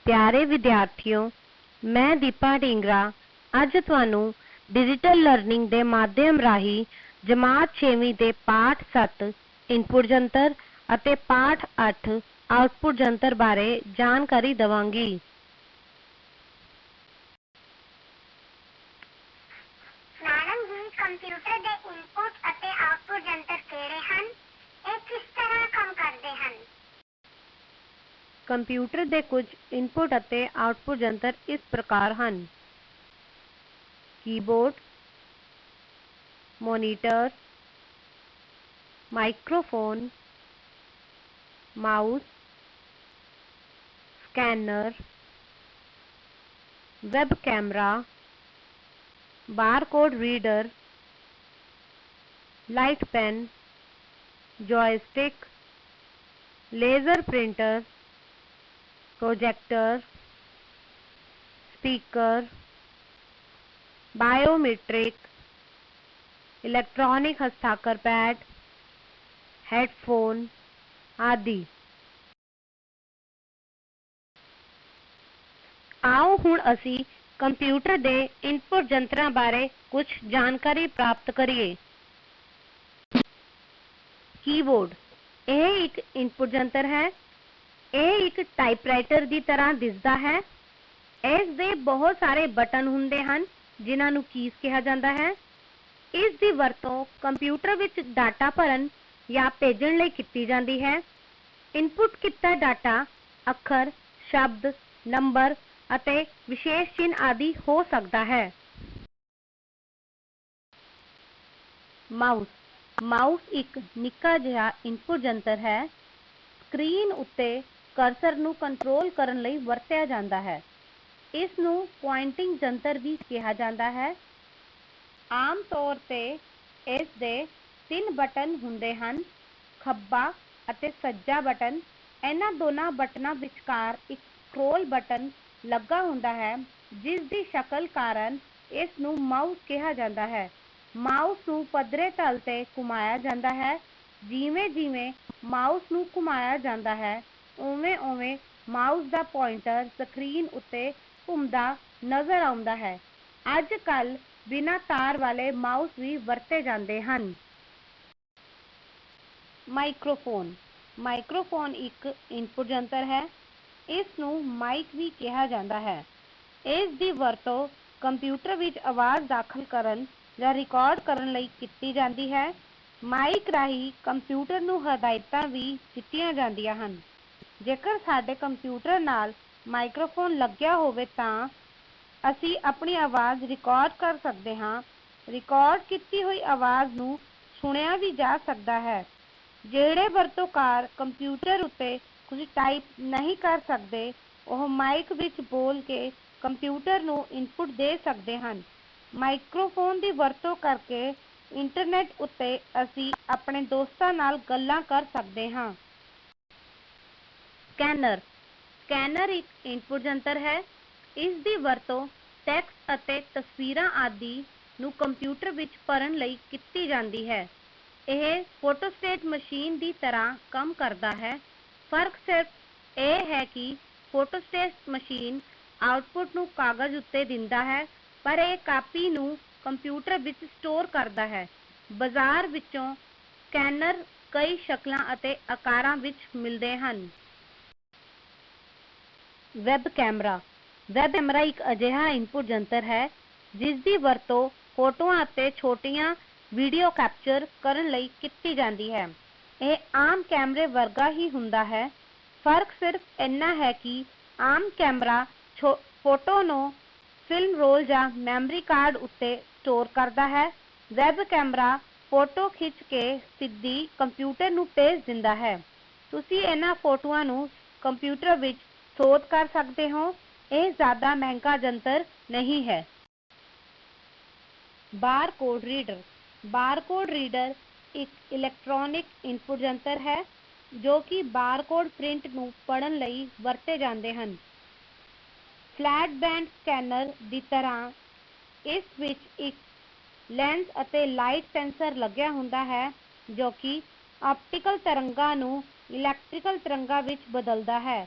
प्यारे विद्यार्थियों, मैं दीपा ढींगरा अज तुहानू डिजिटल लर्निंग के माध्यम राही जमात 6वीं के पाठ 7 इनपुट जंतर अते पाठ 8 आउटपुट जंतर बारे जानकारी देवांगी। मैडम जी, कंप्यूटर दे इनपुट अते आउटपुट जंतर किहड़े हन? ਇਹ किस तरह काम करते हैं? कंप्यूटर के कुछ इनपुट अते आउटपुट जंतर इस प्रकार हैं। Keyboard, monitor, microphone, mouse, scanner, web camera, barcode reader, light pen, joystick, laser printer, projector, speaker, biometric, electronic हस्ताक्षर पैड, हेडफोन आदि। आओ हुण असी कंप्यूटर दे इनपुट जंतरां बारे कुछ जानकारी प्राप्त करिए। कीबोर्ड यह एक इनपुट जंतर है। यह एक टाइपराइटर की तरह दिसदा है। इस दे बहुत सारे बटन हुंदे हन जिन्हां नूं कीज कहा जाता है। इस दी वरतों कंप्यूटर विच डाटा भरन या भेजण लई कीती जाती है। इनपुट किता डाटा अखर, शब्द, नंबर अते विशेष चिन्ह आदि हो सकता है। माउस माउस एक निक्का जिहा इनपुट जंतर है। स्क्रीन उत्ते कर्सर नूं कंट्रोल करन लई वरतिया जाता है। इस नूं पॉइंटिंग जंतर भी कहा जाता है। आम तौर ते इस दे 3 बटन हुंदे हन, खब्बा अते सज्जा बटन। इन्हां दोनां बटनां विचकार एक स्क्रोल बटन लगा हुंदा है, जिस दी शक्ल कारण इस नूं माउस कहा जाता है। माउस नूं पधरे तल ते घुमाया जाता है। जिवें जिवें माउस नूं घुमाया जाता है, उवें उवें माउस दा पॉइंटर स्क्रीन उत्ते घुमदा नजर आउंदा है। अज कल बिना तार वाले माउस भी वरते जाते हैं। माइक्रोफोन माइक्रोफोन एक इनपुट जंतर है। इस नूं माइक भी कहा जाता है। इस दी वरतों कंप्यूटर विच आवाज़ दाखिल करन या रिकॉर्ड करन लई कीती जाती है। माइक राही कंप्यूटर नूं हदायतां भी दित्तियां जांदियां हन। जेकर साडे कंप्यूटर नाल माइक्रोफोन लग्या होवे तां असी अपनी आवाज़ रिकॉर्ड कर सकते हाँ। रिकॉर्ड की हुई आवाज़ नूं सुनिया भी जा सकता है। ਜਿਹੜੇ ਵਰਤੋਂਕਾਰ कंप्यूटर उत्ते कुछ टाइप नहीं कर सकते, वह माइक विच बोल के कंप्यूटर नूं इनपुट दे सकते हैं। माइक्रोफोन की वरतों करके इंटरनेट उत्ते असी अपने दोस्तां नाल गल्लां कर सकते हाँ। स्कैनर एक इनपुट जंतर है। इस दी वरतों टैक्स्ट अते तस्वीरां आदि नूं कंप्यूटर विच भरन लई कीती जाती है। यह फोटोस्टेट मशीन की तरह काम करता है। फर्क सिर्फ यह है कि फोटोस्टेट मशीन आउटपुट नूं कागज उत्ते दिंदा है, पर यह कापी नूं कंप्यूटर विच स्टोर करता है। बाजार विचों स्कैनर कई शक्लां अते आकारां विच मिलदे हन। वैब कैमरा एक अजिहा इनपुट जंतर है जिस दी वरतों फोटोआं अते छोटियां वीडियो कैप्चर करन लई कीती जाती है। यह आम कैमरे वर्गा ही हुंदा है। फर्क सिर्फ इन्ना है कि आम कैमरा फोटो नूं फिल्म रोल या मैमरी कार्ड उत्ते स्टोर करता है। वैब कैमरा फोटो खिंच के सीधी कंप्यूटर नूं भेज दिंदा है। तुसी इन्हां फोटोआं नूं कंप्यूटर विच स्टोर कर सकते हो। यह ज़्यादा महंगा जंतर नहीं है। बारकोड रीडर एक इलैक्ट्रॉनिक इनपुट जंतर है जो कि बारकोड प्रिंट नूं पढ़न लई वरते जाते हैं। फ्लैट बैंड स्कैनर की तरह इस विच एक लेंस अते लाइट सेंसर लग्या हुंदा है जो कि ऑप्टिकल तरंगां नूं इलैक्ट्रिकल तरंगां विच बदलदा है।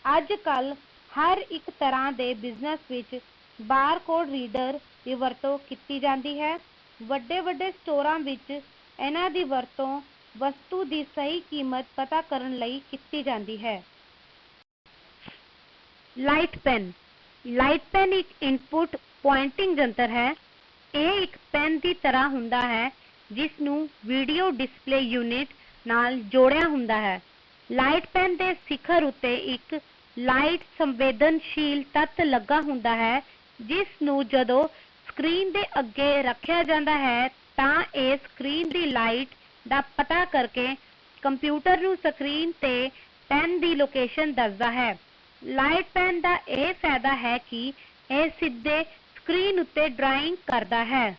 अज कल हर एक तरह के बिजनेस विच बारकोड रीडर की वरतों की जाती है। वड्डे वड्डे स्टोरां विच इन्हां दी वरतों वस्तु की सही कीमत पता करन लई की जाती है। लाइट पेन एक इनपुट पॉइंटिंग जंतर है। यह एक पेन की तरह हुंदा है जिसनू वीडियो डिस्प्ले यूनिट नाल जोड़िया हुंदा है। लाइट पेन के सिखर उत्ते एक लाइट संवेदनशील तत्त लगा हुंदा है जिसनू जदों स्क्रीन के अगे रखा जाता है तां इह स्क्रीन की लाइट का पता करके कंप्यूटर नू स्क्रीन ते पेन की लोकेशन दसदा है। लाइट पेन का यह फायदा है कि यह सीधे स्क्रीन उत्ते ड्राइंग करता है।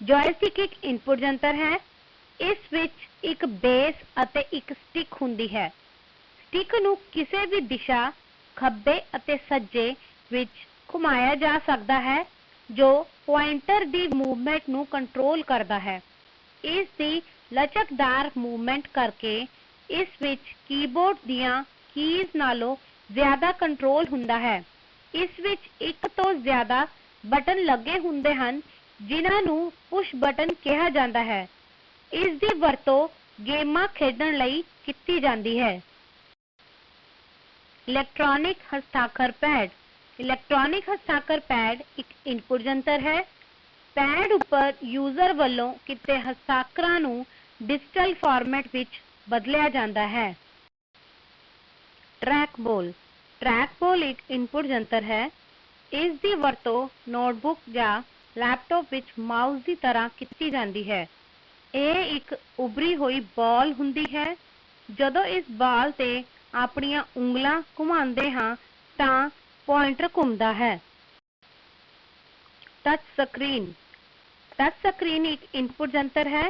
जॉयस्टिक एक इनपुट जंतर है। इस विच एक बेस अते एक स्टिक हुंदी है। स्टिक नू किसी भी दिशा खब्बे अते सज्जे विच घुमाया जा सकता है जो पॉइंटर की मूवमेंट नू कंट्रोल करता है। इस दी लचकदार मूवमेंट करके इस विच कीबोर्ड दियां कीज नालों ज्यादा कंट्रोल हुंदा है। इस विच एक तो ज्यादा बटन लगे हुंदे हन जिन्हां नू पुश बटन कहा जाता है। इस दी वरतों गेमां खेडण लई कीती जांदी है। इलैक्ट्रॉनिक हस्ताक्षर पैड एक इनपुट जंतर है। पैड उपर यूजर वालों किते हस्ताक्षरां नू डिजिटल फॉर्मेट विच बदलिया जाता है। ट्रैकबॉल एक इनपुट जंतर है। इस दी वरतों नोटबुक या लैपटॉप विच माउस की तरह की जाती है। यह एक उभरी हुई बॉल हुंदी है। जदों इस बॉल ते अपनियां उंगलां घुमांदे हां तां पॉइंटर घुमदा है। टच स्क्रीन एक इनपुट जंतर है।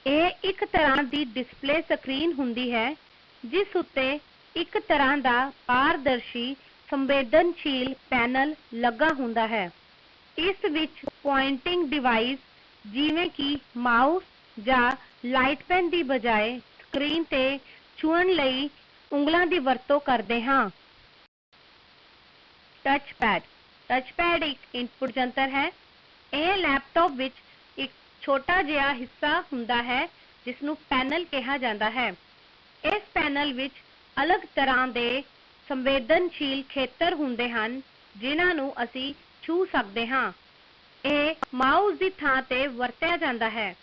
यह एक तरह की डिस्प्ले स्क्रीन हुंदी है जिस उत्ते एक तरह का पारदर्शी संवेदनशील पैनल लगा हुंदा है। इस विच पॉइंटिंग डिवाइस जिवें कि माउस या लाइट पेन की बजाय स्क्रीन ते छूहण लई उंगलां की वरतों करते हाँ। टचपैड एक इनपुट जंतर है। यह लैपटॉप विच एक छोटा जिहा हिस्सा हुंदा है जिसनू पैनल कहा जाता है। इस पैनल विच अलग तरह के संवेदनशील खेतर हुंदे हन जिन्हां नू असी छू सकते हाँ। यह माउस की थां ते वरतिया जाता है।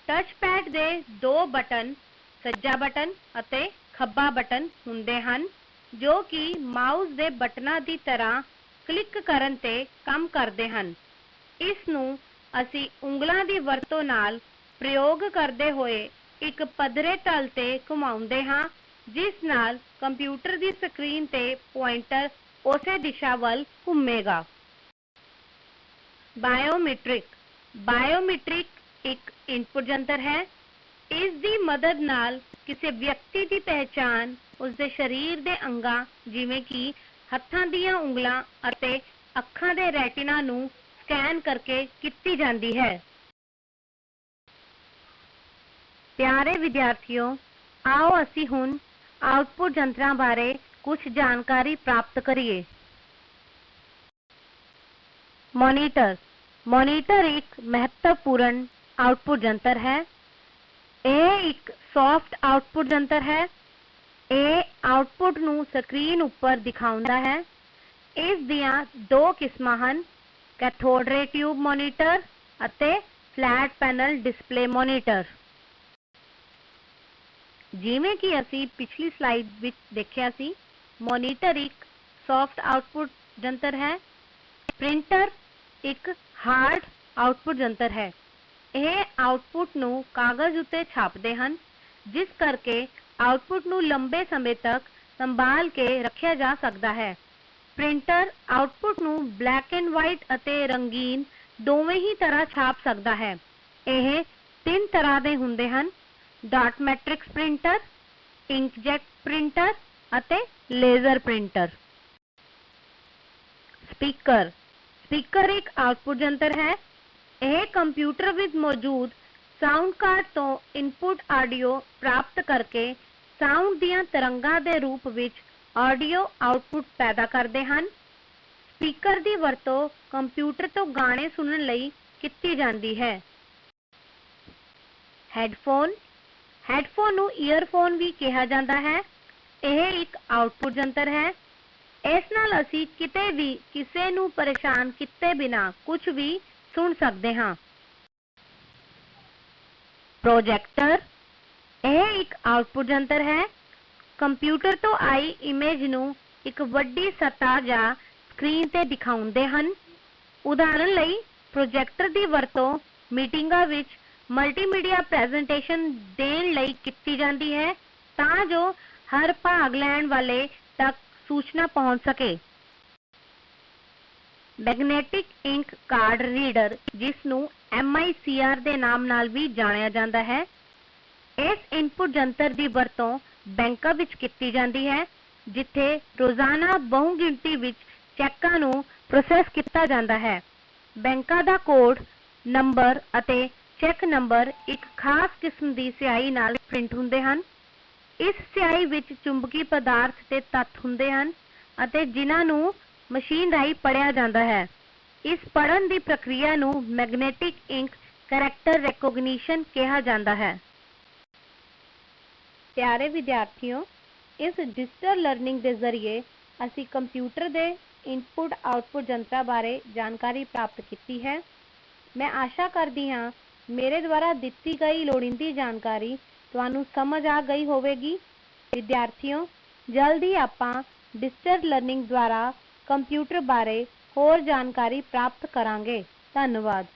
टचपैड दे दो बटन सज्जा बटन अते खब्बा बटन हुंदे हन जो कि माउस दे बटनां की तरह क्लिक करन ते काम करते हन। इस नू असी उंगलां की वरतों नाल प्रयोग करते हुए एक पधरे तल ते घुमाउंदे हां जिस नाल कंप्यूटर की स्क्रीन ते पॉइंटर उसे दिशा वल घूमेगा। बायोमीट्रिक एक इनपुट जंतर है। इस दी मदद नाल किसी व्यक्ति की पहचान उसके शरीर के अंगां जिवें कि हत्थां दीयां उंगलां अते अखां दे रेटिना नू स्कैन करके कीती जाती है। प्यारे विद्यार्थियों, आओ असी हुण आउटपुट जंतरां बारे कुछ जानकारी प्राप्त करिए। मॉनिटर एक महत्वपूर्ण आउटपुट जंतर है। यह एक सॉफ्ट आउटपुट जंतर है। यह आउटपुट नू स्क्रीन उपर दिखाउंदा है। इस दियां दो किस्मां हन, कैथोड रे ट्यूब मॉनिटर अते फ्लैट पैनल डिस्प्ले मॉनिटर। जिवें कि असी पिछली स्लाइड विच देखिया सी, मॉनिटर एक सॉफ्ट आउटपुट जंतर है। प्रिंटर एक हार्ड आउटपुट जंतर है। यह आउटपुट नू कागज उत्ते छापते हैं जिस करके आउटपुट नू लंबे समय तक संभाल के रखा जा सकता है। प्रिंटर आउटपुट नू ब्लैक एंड वाइट अते रंगीन दोवें ही तरह छाप सकता है। यह तीन तरह के हुंदे हन, dot matrix printer, inkjet printer अते लेजर प्रिंटर। स्पीकर एक आउटपुट जंतर है। यह कंप्यूटर विच मौजूद साउंड कार्ड तो इनपुट ऑडियो प्राप्त करके ਸਾਊਂਡ ਦੀਆਂ ਤਰੰਗਾਂ ਦੇ ਰੂਪ ਵਿੱਚ ਆਡੀਓ ਆਉਟਪੁੱਟ ਪੈਦਾ ਕਰਦੇ ਹਨ। ਸਪੀਕਰ ਦੀ ਵਰਤੋਂ ਕੰਪਿਊਟਰ ਤੋਂ ਗਾਣੇ ਸੁਣਨ ਲਈ ਕੀਤੀ ਜਾਂਦੀ ਹੈ। ਹੈੱਡਫੋਨ ਨੂੰ ਈਅਰਫੋਨ ਵੀ ਕਿਹਾ ਜਾਂਦਾ ਹੈ। ਇਹ ਇੱਕ ਆਉਟਪੁੱਟ ਜੰਤਰ ਹੈ। ਇਸ ਨਾਲ ਅਸੀਂ ਕਿਤੇ ਵੀ ਕਿਸੇ ਨੂੰ ਪਰੇਸ਼ਾਨ ਕੀਤੇ ਬਿਨਾਂ ਕੁਝ ਵੀ ਸੁਣ ਸਕਦੇ ਹਾਂ। ਪ੍ਰੋਜੈਕਟਰ ਇਹ ਇੱਕ ਆਉਟਪੁੱਟ ਜੰਤਰ ਹੈ। ਕੰਪਿਊਟਰ ਤੋਂ ਆਈ ਇਮੇਜ ਨੂੰ ਇੱਕ ਵੱਡੀ ਸਤ੍ਹਾ ਜਾਂ ਸਕਰੀਨ ਤੇ ਦਿਖਾਉਂਦੇ ਹਨ। ਉਦਾਹਰਨ ਲਈ ਪ੍ਰੋਜੈਕਟਰ ਦੀ ਵਰਤੋਂ ਮੀਟਿੰਗਾਂ ਵਿੱਚ ਮਲਟੀਮੀਡੀਆ ਪ੍ਰੈਜ਼ੈਂਟੇਸ਼ਨ ਦੇਣ ਲਈ ਕੀਤੀ ਜਾਂਦੀ ਹੈ ਤਾਂ ਜੋ ਹਰ ਭਾਗ ਲੈਣ ਵਾਲੇ ਤੱਕ ਸੂਚਨਾ ਪਹੁੰਚ ਸਕੇ। ਮੈਗਨੈਟਿਕ ਇੰਕ ਕਾਰਡ ਰੀਡਰ, ਜਿਸ ਨੂੰ MICR ਦੇ ਨਾਮ ਨਾਲ ਵੀ ਜਾਣਿਆ ਜਾਂਦਾ ਹੈ, ਇਸ ਇਨਪੁੱਟ ਜੰਤਰ ਦੀ ਵਰਤੋਂ ਬੈਂਕਾਂ ਵਿੱਚ ਕੀਤੀ ਜਾਂਦੀ ਹੈ, ਜਿੱਥੇ ਰੋਜ਼ਾਨਾ ਬਹੁਗਿਣਤੀ ਵਿੱਚ ਚੈੱਕਾਂ ਨੂੰ ਪ੍ਰੋਸੈਸ ਕੀਤਾ ਜਾਂਦਾ ਹੈ। ਬੈਂਕਾਂ ਦਾ ਕੋਡ ਨੰਬਰ ਅਤੇ ਚੈੱਕ ਨੰਬਰ ਇੱਕ ਖਾਸ ਕਿਸਮ ਦੀ ਸਿਆਹੀ ਨਾਲ ਪ੍ਰਿੰਟ ਹੁੰਦੇ ਹਨ। ਇਸ ਸਿਆਹੀ ਵਿੱਚ ਚੁੰਬਕੀ ਪਦਾਰਥ ਤੇ ਤੱਤ ਹੁੰਦੇ ਹਨ ਅਤੇ ਜਿਨ੍ਹਾਂ ਨੂੰ ਮਸ਼ੀਨ ਰਾਹੀਂ ਪੜ੍ਹਿਆ ਜਾਂਦਾ ਹੈ। ਇਸ ਪੜ੍ਹਨ ਦੀ ਪ੍ਰਕਿਰਿਆ ਨੂੰ ਮੈਗਨੈਟਿਕ ਇੰਕ ਕਰੈਕਟਰ ਰੈਕੋਗਨੀਸ਼ਨ ਕਿਹਾ ਜਾਂਦਾ ਹੈ। ਪਿਆਰੇ ਵਿਦਿਆਰਥੀਓ, ਇਸ ਡਿਜੀਟਲ ਲਰਨਿੰਗ ਦੇ ਜ਼ਰੀਏ ਅਸੀਂ ਕੰਪਿਊਟਰ ਦੇ ਇਨਪੁੱਟ ਆਉਟਪੁੱਟ ਜੰਤਰਾਂ ਬਾਰੇ ਜਾਣਕਾਰੀ ਪ੍ਰਾਪਤ ਕੀਤੀ ਹੈ। ਮੈਂ ਆਸ਼ਾ ਕਰਦੀ ਹਾਂ ਮੇਰੇ ਦੁਆਰਾ ਦਿੱਤੀ ਗਈ ਲੋੜੀਂਦੀ ਜਾਣਕਾਰੀ ਤੁਹਾਨੂੰ ਸਮਝ ਆ ਗਈ ਹੋਵੇਗੀ। ਵਿਦਿਆਰਥੀਓ, ਜਲਦੀ ਆਪਾਂ ਡਿਜੀਟਲ ਲਰਨਿੰਗ ਦੁਆਰਾ ਕੰਪਿਊਟਰ ਬਾਰੇ ਹੋਰ ਜਾਣਕਾਰੀ ਪ੍ਰਾਪਤ ਕਰਾਂਗੇ। ਧੰਨਵਾਦ।